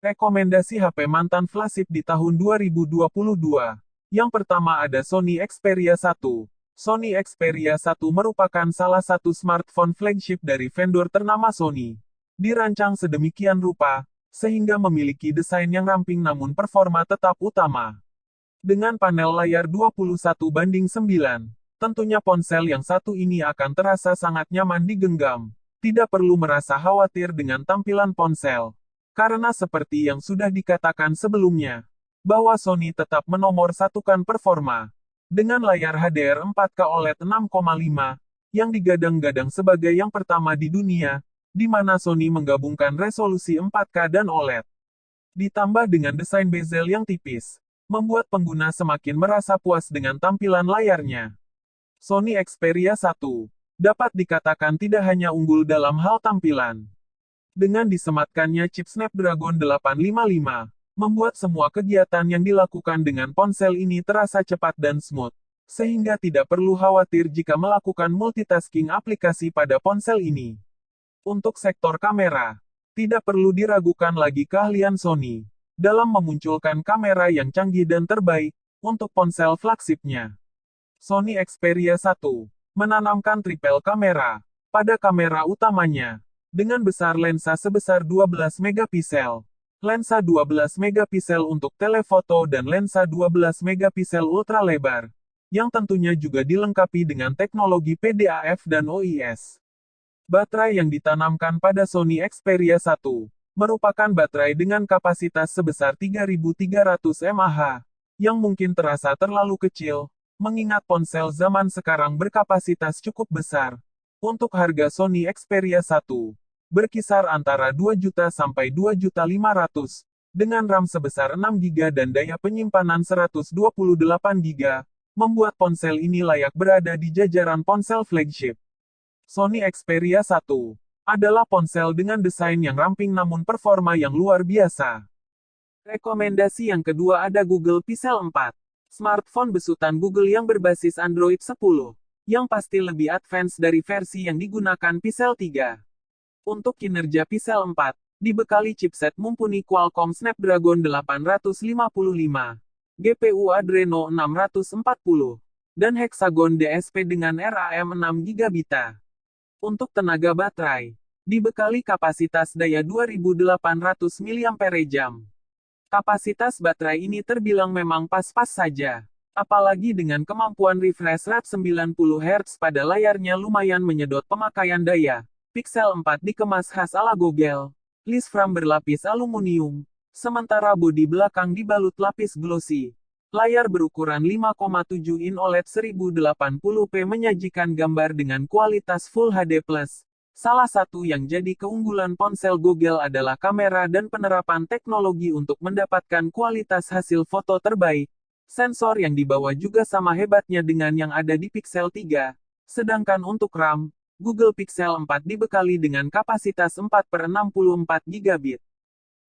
Rekomendasi HP mantan flagship di tahun 2022. Yang pertama ada Sony Xperia 1. Sony Xperia 1 merupakan salah satu smartphone flagship dari vendor ternama Sony. Dirancang sedemikian rupa, sehingga memiliki desain yang ramping namun performa tetap utama. Dengan panel layar 21:9, tentunya ponsel yang satu ini akan terasa sangat nyaman digenggam. Tidak perlu merasa khawatir dengan tampilan ponsel. Karena seperti yang sudah dikatakan sebelumnya, bahwa Sony tetap menomorsatukan performa. Dengan layar HDR 4K OLED 6,5, yang digadang-gadang sebagai yang pertama di dunia, di mana Sony menggabungkan resolusi 4K dan OLED. Ditambah dengan desain bezel yang tipis, membuat pengguna semakin merasa puas dengan tampilan layarnya. Sony Xperia 1 dapat dikatakan tidak hanya unggul dalam hal tampilan. Dengan disematkannya chip Snapdragon 855, membuat semua kegiatan yang dilakukan dengan ponsel ini terasa cepat dan smooth, sehingga tidak perlu khawatir jika melakukan multitasking aplikasi pada ponsel ini. Untuk sektor kamera, tidak perlu diragukan lagi keahlian Sony dalam memunculkan kamera yang canggih dan terbaik untuk ponsel flagshipnya. Sony Xperia 1 menanamkan triple kamera pada kamera utamanya, dengan besar lensa sebesar 12 megapiksel, lensa 12 megapiksel untuk telefoto dan lensa 12 megapiksel ultra lebar, yang tentunya juga dilengkapi dengan teknologi PDAF dan OIS. Baterai yang ditanamkan pada Sony Xperia 1 merupakan baterai dengan kapasitas sebesar 3300 mAh, yang mungkin terasa terlalu kecil, mengingat ponsel zaman sekarang berkapasitas cukup besar. Untuk harga Sony Xperia 1, berkisar antara 2 juta sampai 2.500.000, dengan RAM sebesar 6 GB dan daya penyimpanan 128 GB, membuat ponsel ini layak berada di jajaran ponsel flagship. Sony Xperia 1 adalah ponsel dengan desain yang ramping namun performa yang luar biasa. Rekomendasi yang kedua ada Google Pixel 4. Smartphone besutan Google yang berbasis Android 10, yang pasti lebih advance dari versi yang digunakan Pixel 3. Untuk kinerja Pixel 4, dibekali chipset mumpuni Qualcomm Snapdragon 855, GPU Adreno 640, dan Hexagon DSP dengan RAM 6 GB. Untuk tenaga baterai, dibekali kapasitas daya 2800 mAh. Kapasitas baterai ini terbilang memang pas-pas saja. Apalagi dengan kemampuan refresh rate 90 Hz pada layarnya lumayan menyedot pemakaian daya. Pixel 4 dikemas khas ala Google. List frame berlapis aluminium, sementara bodi belakang dibalut lapis glossy. Layar berukuran 5,7 in OLED 1080p menyajikan gambar dengan kualitas Full HD+. Salah satu yang jadi keunggulan ponsel Google adalah kamera dan penerapan teknologi untuk mendapatkan kualitas hasil foto terbaik. Sensor yang dibawa juga sama hebatnya dengan yang ada di Pixel 3. Sedangkan untuk RAM, Google Pixel 4 dibekali dengan kapasitas 4/64 GB.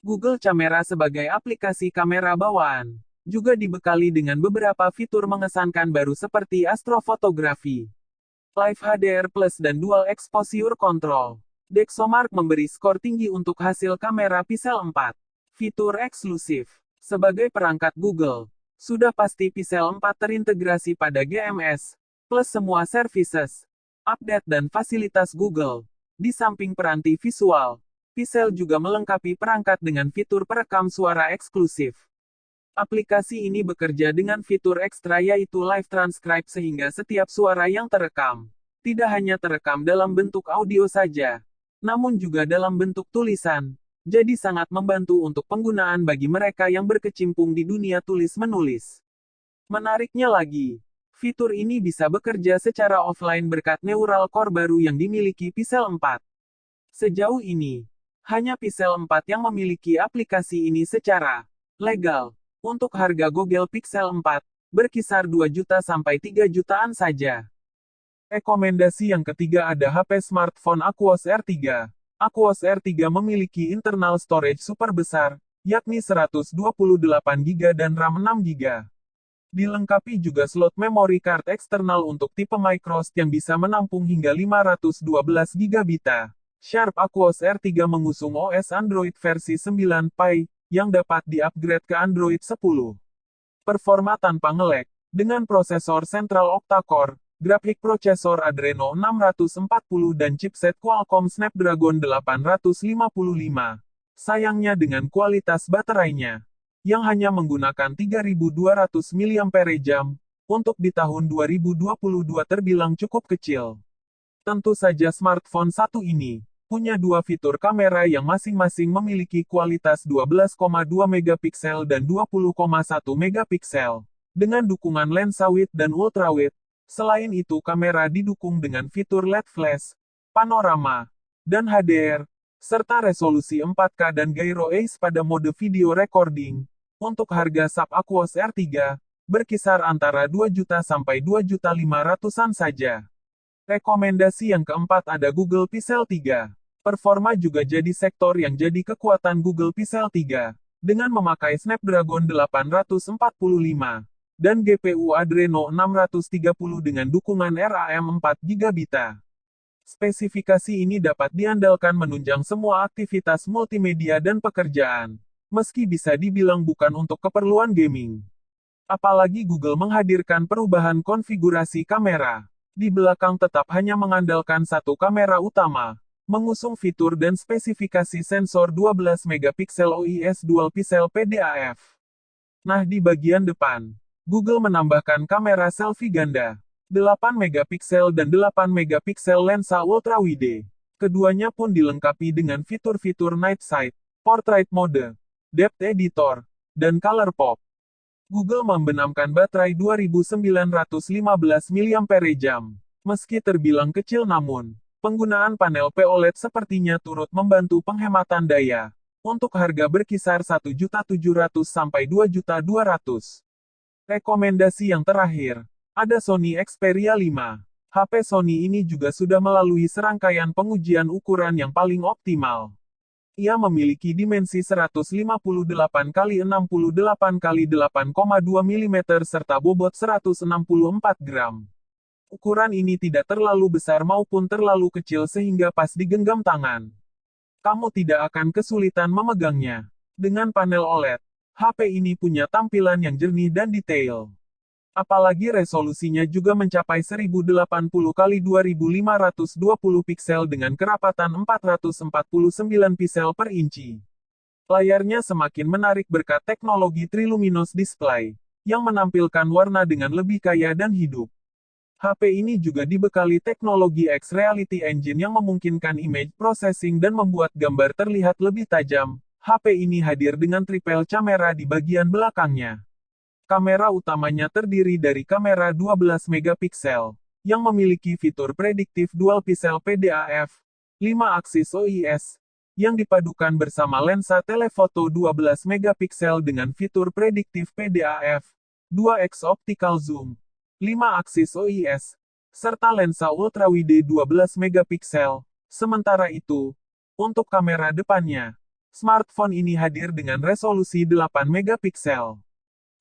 Google Camera sebagai aplikasi kamera bawaan, juga dibekali dengan beberapa fitur mengesankan baru seperti astrofotografi, Live HDR Plus dan Dual Exposure Control. DxOMark memberi skor tinggi untuk hasil kamera Pixel 4. Fitur eksklusif. Sebagai perangkat Google, sudah pasti Pixel 4 terintegrasi pada GMS, plus semua services, update dan fasilitas Google. Di samping peranti visual, Pixel juga melengkapi perangkat dengan fitur perekam suara eksklusif. Aplikasi ini bekerja dengan fitur ekstra yaitu live transcribe sehingga setiap suara yang terekam, tidak hanya terekam dalam bentuk audio saja, namun juga dalam bentuk tulisan. Jadi sangat membantu untuk penggunaan bagi mereka yang berkecimpung di dunia tulis-menulis. Menariknya lagi, fitur ini bisa bekerja secara offline berkat neural core baru yang dimiliki Pixel 4. Sejauh ini, hanya Pixel 4 yang memiliki aplikasi ini secara legal. Untuk harga Google Pixel 4, berkisar 2 juta sampai 3 jutaan saja. Rekomendasi yang ketiga ada HP smartphone Aquos R3. Aquos R3 memiliki internal storage super besar, yakni 128 GB dan RAM 6 GB. Dilengkapi juga slot memory card eksternal untuk tipe microSD yang bisa menampung hingga 512 GB. Sharp Aquos R3 mengusung OS Android versi 9 Pie, yang dapat di-upgrade ke Android 10. Performa tanpa nge-lag, dengan prosesor sentral octa-core, grafik prosesor Adreno 640 dan chipset Qualcomm Snapdragon 855. Sayangnya dengan kualitas baterainya, yang hanya menggunakan 3200 mAh, untuk di tahun 2022 terbilang cukup kecil. Tentu saja smartphone satu ini punya dua fitur kamera yang masing-masing memiliki kualitas 12,2 megapiksel dan 20,1 megapiksel, dengan dukungan lensa wide dan ultrawide. Selain itu kamera didukung dengan fitur LED flash, panorama, dan HDR, serta resolusi 4K dan gyro eyes pada mode video recording. Untuk harga sub-aquos R3, berkisar antara 2 juta sampai 2.500.000-an saja. Rekomendasi yang keempat ada Google Pixel 3. Performa juga jadi sektor yang jadi kekuatan Google Pixel 3, dengan memakai Snapdragon 845, dan GPU Adreno 630 dengan dukungan RAM 4GB. Spesifikasi ini dapat diandalkan menunjang semua aktivitas multimedia dan pekerjaan, meski bisa dibilang bukan untuk keperluan gaming. Apalagi Google menghadirkan perubahan konfigurasi kamera. Di belakang tetap hanya mengandalkan satu kamera utama, mengusung fitur dan spesifikasi sensor 12 megapiksel OIS Dual Pixel PDAF. Nah di bagian depan, Google menambahkan kamera selfie ganda, 8 megapiksel dan 8 megapiksel lensa ultrawide. Keduanya pun dilengkapi dengan fitur-fitur night sight, portrait mode, depth editor, dan color pop. Google membenamkan baterai 2915 mAh. Meski terbilang kecil namun, penggunaan panel POLED sepertinya turut membantu penghematan daya. Untuk harga berkisar 1.700.000 sampai 2.200.000. Rekomendasi yang terakhir, ada Sony Xperia 5. HP Sony ini juga sudah melalui serangkaian pengujian ukuran yang paling optimal. Ia memiliki dimensi 158x68x8,2 mm serta bobot 164 gram. Ukuran ini tidak terlalu besar maupun terlalu kecil sehingga pas digenggam tangan, kamu tidak akan kesulitan memegangnya. Dengan panel OLED, HP ini punya tampilan yang jernih dan detail. Apalagi resolusinya juga mencapai 1080x2520 piksel dengan kerapatan 449 piksel per inci. Layarnya semakin menarik berkat teknologi Triluminos Display, yang menampilkan warna dengan lebih kaya dan hidup. HP ini juga dibekali teknologi X-Reality Engine yang memungkinkan image processing dan membuat gambar terlihat lebih tajam. HP ini hadir dengan triple kamera di bagian belakangnya. Kamera utamanya terdiri dari kamera 12 megapiksel, yang memiliki fitur prediktif dual pixel PDAF, 5 aksis OIS, yang dipadukan bersama lensa telefoto 12 megapiksel dengan fitur prediktif PDAF, 2x optical zoom, 5 aksis OIS, serta lensa ultrawide 12 megapiksel. Sementara itu, untuk kamera depannya, smartphone ini hadir dengan resolusi 8 megapiksel.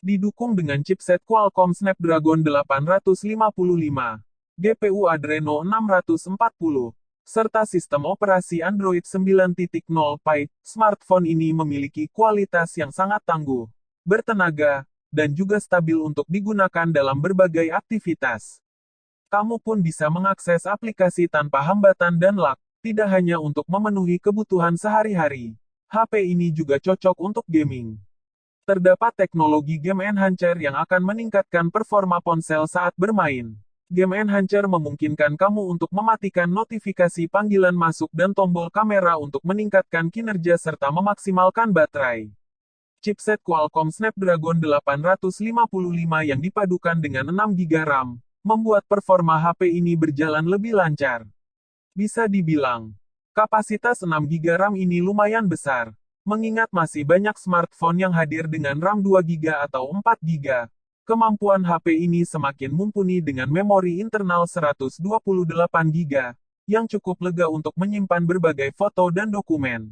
Didukung dengan chipset Qualcomm Snapdragon 855, GPU Adreno 640, serta sistem operasi Android 9.0 Pie, smartphone ini memiliki kualitas yang sangat tangguh, bertenaga, dan juga stabil untuk digunakan dalam berbagai aktivitas. Kamu pun bisa mengakses aplikasi tanpa hambatan dan lag, tidak hanya untuk memenuhi kebutuhan sehari-hari. HP ini juga cocok untuk gaming. Terdapat teknologi Game Enhancer yang akan meningkatkan performa ponsel saat bermain. Game Enhancer memungkinkan kamu untuk mematikan notifikasi panggilan masuk dan tombol kamera untuk meningkatkan kinerja serta memaksimalkan baterai. Chipset Qualcomm Snapdragon 855 yang dipadukan dengan 6GB RAM, membuat performa HP ini berjalan lebih lancar. Bisa dibilang, kapasitas 6GB RAM ini lumayan besar, mengingat masih banyak smartphone yang hadir dengan RAM 2GB atau 4GB. Kemampuan HP ini semakin mumpuni dengan memori internal 128GB, yang cukup lega untuk menyimpan berbagai foto dan dokumen.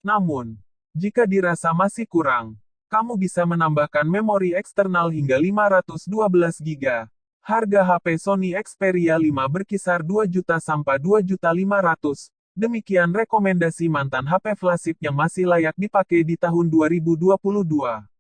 Namun, jika dirasa masih kurang, kamu bisa menambahkan memori eksternal hingga 512GB. Harga HP Sony Xperia 5 berkisar 2 juta sampai 2.500.000. Demikian rekomendasi mantan HP flagship yang masih layak dipakai di tahun 2022.